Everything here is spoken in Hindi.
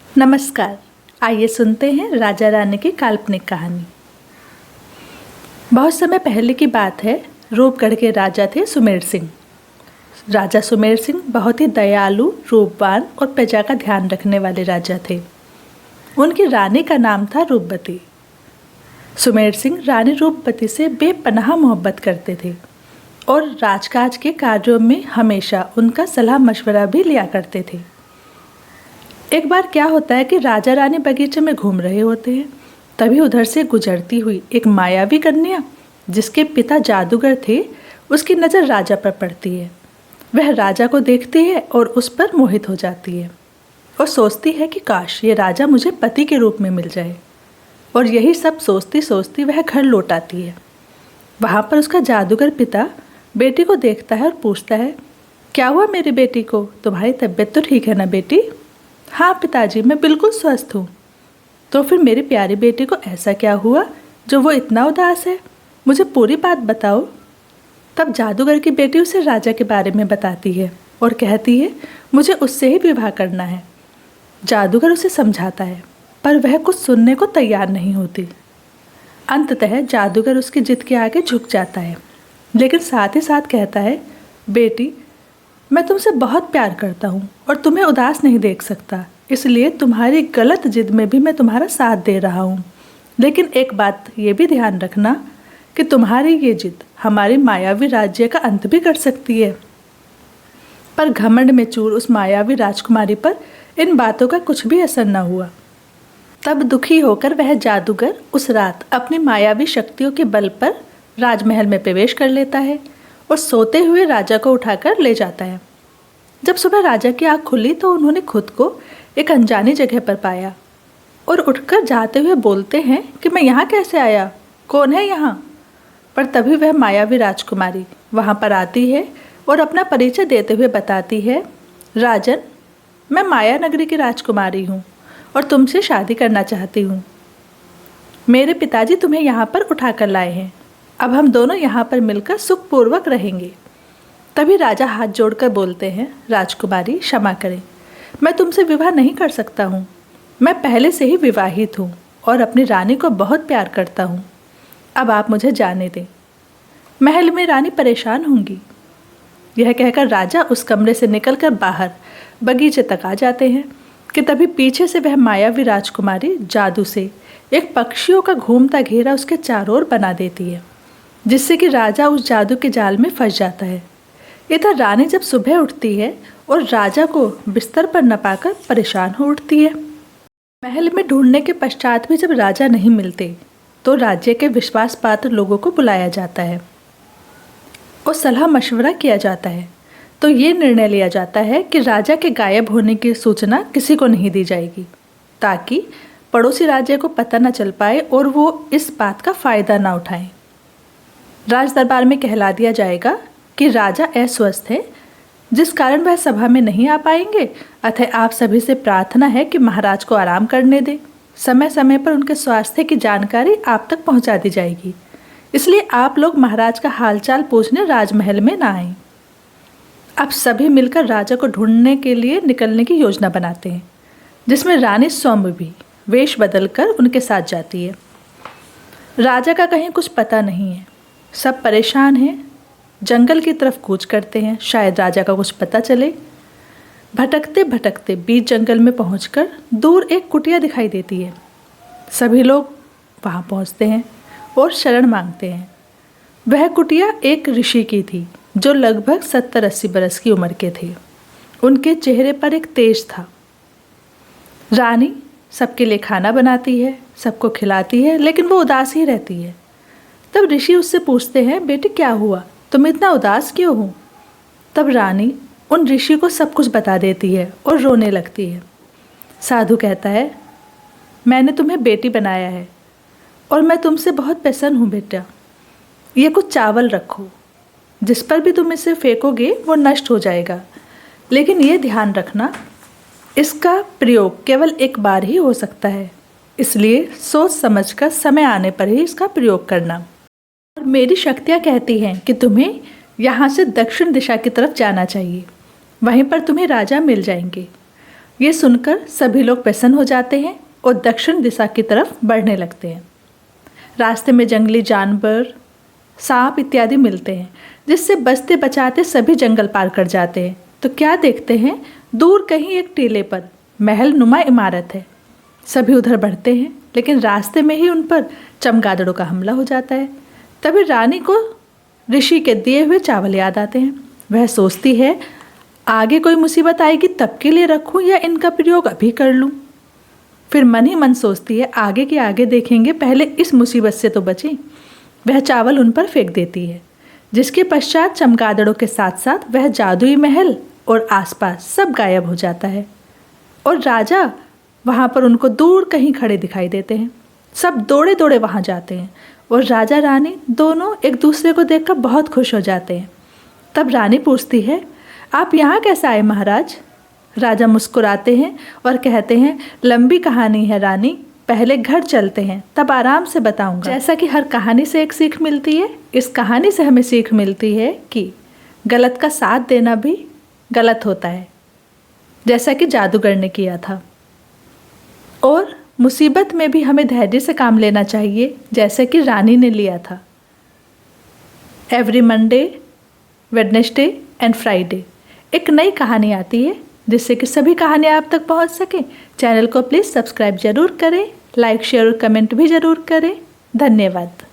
नमस्कार। आइए सुनते हैं राजा रानी की काल्पनिक कहानी। बहुत समय पहले की बात है। रूपगढ़ के राजा थे सुमेर सिंह। राजा सुमेर सिंह बहुत ही दयालु, रूपवान और प्रजा का ध्यान रखने वाले राजा थे। उनकी रानी का नाम था रूपवती। सुमेर सिंह रानी रूपवती से बेपनाह मोहब्बत करते थे और राजकाज के कार्यों में हमेशा उनका सलाह मशवरा भी लिया करते थे। एक बार क्या होता है कि राजा रानी बगीचे में घूम रहे होते हैं। तभी उधर से गुजरती हुई एक मायावी कन्या, जिसके पिता जादूगर थे, उसकी नज़र राजा पर पड़ती है। वह राजा को देखती है और उस पर मोहित हो जाती है और सोचती है कि काश ये राजा मुझे पति के रूप में मिल जाए। और यही सब सोचती सोचती वह घर लौट आती है। वहाँ पर उसका जादूगर पिता बेटी को देखता है और पूछता है, क्या हुआ मेरी बेटी को? तुम्हारी तबीयत तो ठीक है ना बेटी? हाँ पिताजी, मैं बिल्कुल स्वस्थ हूँ। तो फिर मेरी प्यारी बेटी को ऐसा क्या हुआ जो वो इतना उदास है? मुझे पूरी बात बताओ। तब जादूगर की बेटी उसे राजा के बारे में बताती है और कहती है, मुझे उससे ही विवाह करना है। जादूगर उसे समझाता है पर वह कुछ सुनने को तैयार नहीं होती। अंततः जादूगर उसकी जिद के आगे झुक जाता है, लेकिन साथ ही साथ कहता है, बेटी मैं तुमसे बहुत प्यार करता हूँ और तुम्हें उदास नहीं देख सकता, इसलिए तुम्हारी गलत जिद में भी मैं तुम्हारा साथ दे रहा हूँ। लेकिन एक बात ये भी ध्यान रखना कि तुम्हारी ये जिद हमारी मायावी राज्य का अंत भी कर सकती है। पर घमंड में चूर उस मायावी राजकुमारी पर इन बातों का कुछ भी असर न हुआ। तब दुखी होकर वह जादूगर उस रात अपनी मायावी शक्तियों के बल पर राजमहल में प्रवेश कर लेता है और सोते हुए राजा को उठाकर ले जाता है। जब सुबह राजा की आँख खुली तो उन्होंने खुद को एक अनजानी जगह पर पाया और उठकर जाते हुए बोलते हैं कि मैं यहाँ कैसे आया, कौन है यहाँ? पर तभी वह मायावी राजकुमारी वहाँ पर आती है और अपना परिचय देते हुए बताती है, राजन, मैं माया नगरी की राजकुमारी हूँ और तुमसे शादी करना चाहती हूँ। मेरे पिताजी तुम्हें यहाँ पर उठा कर लाए हैं। अब हम दोनों यहाँ पर मिलकर सुखपूर्वक रहेंगे। तभी राजा हाथ जोड़कर बोलते हैं, राजकुमारी क्षमा करें, मैं तुमसे विवाह नहीं कर सकता हूँ। मैं पहले से ही विवाहित हूँ और अपनी रानी को बहुत प्यार करता हूँ। अब आप मुझे जाने दें, महल में रानी परेशान होंगी। यह कहकर राजा उस कमरे से निकलकर बाहर बगीचे तक आ जाते हैं कि तभी पीछे से वह मायावी राजकुमारी जादू से एक पक्षियों का घूमता घेरा उसके चारों ओर बना देती है, जिससे कि राजा उस जादू के जाल में फंस जाता है। इधर रानी जब सुबह उठती है और राजा को बिस्तर पर न पाकर परेशान हो उठती है। महल में ढूंढने के पश्चात भी जब राजा नहीं मिलते तो राज्य के विश्वास पात्र लोगों को बुलाया जाता है और सलाह मशवरा किया जाता है। तो ये निर्णय लिया जाता है कि राजा के गायब होने की सूचना किसी को नहीं दी जाएगी, ताकि पड़ोसी राज्य को पता न चल पाए और वो इस बात का फ़ायदा ना उठाएं। राज दरबार में कहला दिया जाएगा कि राजा अस्वस्थ है, जिस कारण वह सभा में नहीं आ पाएंगे। अतः आप सभी से प्रार्थना है कि महाराज को आराम करने दें। समय समय पर उनके स्वास्थ्य की जानकारी आप तक पहुंचा दी जाएगी, इसलिए आप लोग महाराज का हालचाल पूछने राजमहल में ना आएं। अब सभी मिलकर राजा को ढूंढने के लिए निकलने की योजना बनाते हैं, जिसमें रानी सौम्य भी वेश बदलकर उनके साथ जाती है। राजा का कहीं कुछ पता नहीं है, सब परेशान हैं, जंगल की तरफ कूच करते हैं, शायद राजा का कुछ पता चले। भटकते भटकते बीच जंगल में पहुंचकर दूर एक कुटिया दिखाई देती है। सभी लोग वहां पहुंचते हैं और शरण मांगते हैं। वह कुटिया एक ऋषि की थी जो लगभग 70-80 बरस की उम्र के थे। उनके चेहरे पर एक तेज था। रानी सबके लिए खाना बनाती है, सबको खिलाती है, लेकिन वो उदास ही रहती है। तब ऋषि उससे पूछते हैं, बेटी क्या हुआ, तुम इतना उदास क्यों हो? तब रानी उन ऋषि को सब कुछ बता देती है और रोने लगती है। साधु कहता है, मैंने तुम्हें बेटी बनाया है और मैं तुमसे बहुत प्रसन्न हूँ बेटा। ये कुछ चावल रखो, जिस पर भी तुम इसे फेंकोगे वो नष्ट हो जाएगा, लेकिन ये ध्यान रखना इसका प्रयोग केवल एक बार ही हो सकता है, इसलिए सोच समझकर समय आने पर ही इसका प्रयोग करना। और मेरी शक्तियाँ कहती हैं कि तुम्हें यहाँ से दक्षिण दिशा की तरफ जाना चाहिए, वहीं पर तुम्हें राजा मिल जाएंगे। ये सुनकर सभी लोग प्रसन्न हो जाते हैं और दक्षिण दिशा की तरफ बढ़ने लगते हैं। रास्ते में जंगली जानवर, सांप इत्यादि मिलते हैं, जिससे बचते बचाते सभी जंगल पार कर जाते हैं। तो क्या देखते हैं, दूर कहीं एक टीले पर महल नुमा इमारत है। सभी उधर बढ़ते हैं, लेकिन रास्ते में ही उन पर चमगादड़ों का हमला हो जाता है। तभी रानी को ऋषि के दिए हुए चावल याद आते हैं। वह सोचती है, आगे कोई मुसीबत आएगी तब के लिए रखूं या इनका प्रयोग अभी कर लूं। फिर मन ही मन सोचती है, आगे के आगे देखेंगे, पहले इस मुसीबत से तो बचें। वह चावल उन पर फेंक देती है, जिसके पश्चात चमगादड़ों के साथ साथ वह जादुई महल और आसपास सब गायब हो जाता है। और राजा वहाँ पर उनको दूर कहीं खड़े दिखाई देते हैं। सब दौड़े दौड़े वहाँ जाते हैं और राजा रानी दोनों एक दूसरे को देखकर बहुत खुश हो जाते हैं। तब रानी पूछती है, आप यहाँ कैसे आए महाराज? राजा मुस्कुराते हैं और कहते हैं, लंबी कहानी है रानी, पहले घर चलते हैं, तब आराम से बताऊंगा। जैसा कि हर कहानी से एक सीख मिलती है, इस कहानी से हमें सीख मिलती है कि गलत का साथ देना भी गलत होता है, जैसा कि जादूगर ने किया था। और मुसीबत में भी हमें धैर्य से काम लेना चाहिए, जैसे कि रानी ने लिया था। Every Monday, Wednesday and Friday एक नई कहानी आती है, जिससे कि सभी कहानियाँ आप तक पहुँच सकें। चैनल को प्लीज़ सब्सक्राइब ज़रूर करें, लाइक शेयर और कमेंट भी ज़रूर करें। धन्यवाद।